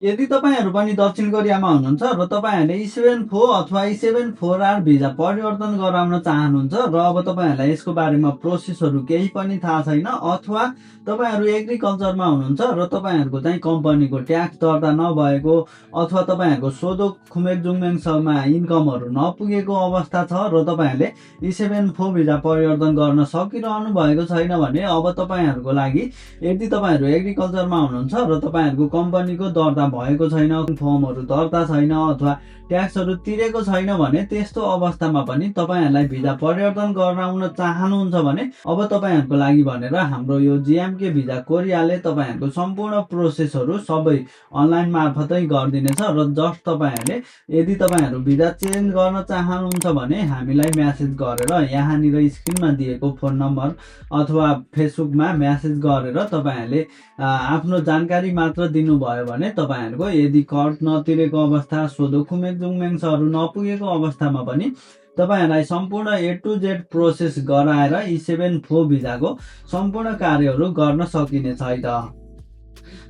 यदि तपाईँहरू पनि दक्षिण कोरियामा हुनुहुन्छ र तपाईँहरूले E74 अथवा E74R भिजा परिवर्तन गराउन चाहनुहुन्छ र अब तपाईँहरूलाई यसको बारेमा प्रोसेसहरू केही पनि थाहा छैन, अथवा तपाईँहरू एग्रिकल्चरमा हुनुहुन्छ र तपाईँहरूको चाहिँ कम्पनीको ट्याक्स दर्ता नभएको, अथवा तपाईँहरूको सोधो खुमेकजुङमेङसम्म इन्कमहरू नपुगेको अवस्था छ र तपाईँहरूले E74 भिजा परिवर्तन गर्न सकिरहनु भएको छैन भने अब तपाईँहरूको लागि, यदि तपाईँहरू एग्रिकल्चरमा हुनुहुन्छ र तपाईँहरूको कम्पनीको दर्ता भएको छैन, फर्महरू दर्ता छैन, अथवा ट्याक्सहरू तिरेको छैन भने त्यस्तो अवस्थामा पनि तपाईँहरूलाई भिजा परिवर्तन गराउन चाहनुहुन्छ भने अब तपाईँहरूको लागि भनेर हाम्रो यो जिएमके भिजा कोरियाले तपाईँहरूको सम्पूर्ण प्रोसेसहरू सबै अनलाइन मार्फतै गरिदिनेछ। र जस्ट तपाईँहरूले, यदि तपाईँहरू भिजा चेन्ज गर्न चाहनुहुन्छ भने हामीलाई म्यासेज गरेर यहाँनिर स्क्रिनमा दिएको फोन नम्बर अथवा फेसबुकमा म्यासेज गरेर तपाईँहरूले आफ्नो जानकारी मात्र दिनुभयो भने तपाईँहरूको यदि कर नतिरेको अवस्था, सोधो खुमेकजुङमेङहरू नपुगेको अवस्थामा पनि तपाईँहरूलाई सम्पूर्ण A to Z प्रोसेस गराएर E74 भिजाको सम्पूर्ण कार्यहरू गर्न सकिनेछ है त।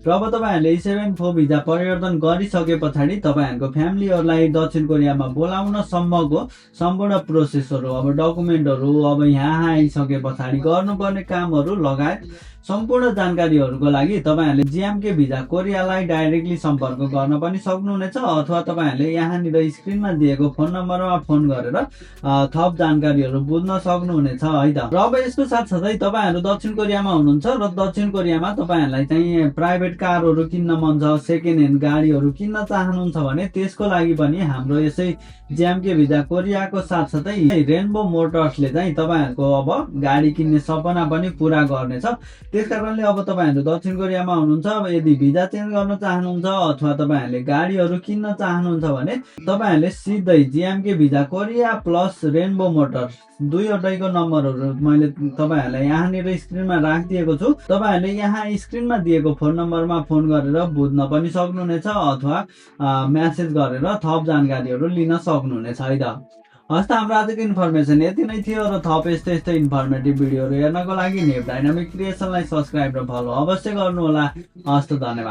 र अब तपाईँहरूले E74 भिजा परिवर्तन गरिसके पछाडि तपाईँहरूको फ्यामिलीहरूलाई दक्षिण कोरियामा बोलाउन सम्मको सम्पूर्ण प्रोसेसहरू, अब डकुमेन्टहरू, अब यहाँ आइसके पछाडि गर्नुपर्ने कामहरू लगायत सम्पूर्ण जानकारीहरूको लागि तपाईँहरूले जिएमके भिजा कोरियालाई डाइरेक्टली सम्पर्क गर्न पनि सक्नुहुनेछ, अथवा तपाईँहरूले यहाँनिर स्क्रिनमा दिएको फोन नम्बरमा फोन गरेर थप जानकारीहरू बुझ्न सक्नुहुनेछ है त। र अब यसको साथसाथै तपाईँहरू दक्षिण कोरियामा हुनुहुन्छ र दक्षिण कोरियामा तपाईँहरूलाई चाहिँ प्राइभेट कारहरू किन्न मन छ, सेकेन्ड ह्यान्ड गाडीहरू किन्न चाहनुहुन्छ भने त्यसको लागि पनि हाम्रो यसै जिएमके भिजा कोरियाको साथसाथै रेनबो मोटर्सले चाहिँ तपाईँहरूको अब गाडी किन्ने सपना पनि पुरा गर्नेछ। त्यस कारणले अब तपाईँहरू दक्षिण कोरियामा हुनुहुन्छ, अब यदि भिजा चेन्ज गर्न चाहनुहुन्छ अथवा तपाईँहरूले गाडीहरू किन्न चाहनुहुन्छ भने तपाईँहरूले सिधै GMK visa Korea plus rainbow motors दुईवटैको नम्बरहरू मैले तपाईँहरूलाई यहाँनिर स्क्रिनमा राखिदिएको छु। तपाईँहरूले यहाँ स्क्रिनमा दिएको फोन नम्बरमा फोन गरेर बुझ्न पनि सक्नुहुनेछ, अथवा म्यासेज गरेर थप जानकारीहरू लिन सक्नुहुनेछ है त। हस् त, हाम्रो आजको इन्फर्मेसन यति नै थियो र थप यस्तै इन्फर्मेटिभ भिडियोहरू हेर्नको लागि नेप डाइनामिक क्रिएसनलाई सब्सक्राइब र फलो अवश्य गर्नुहोला। हस् त, धन्यवाद।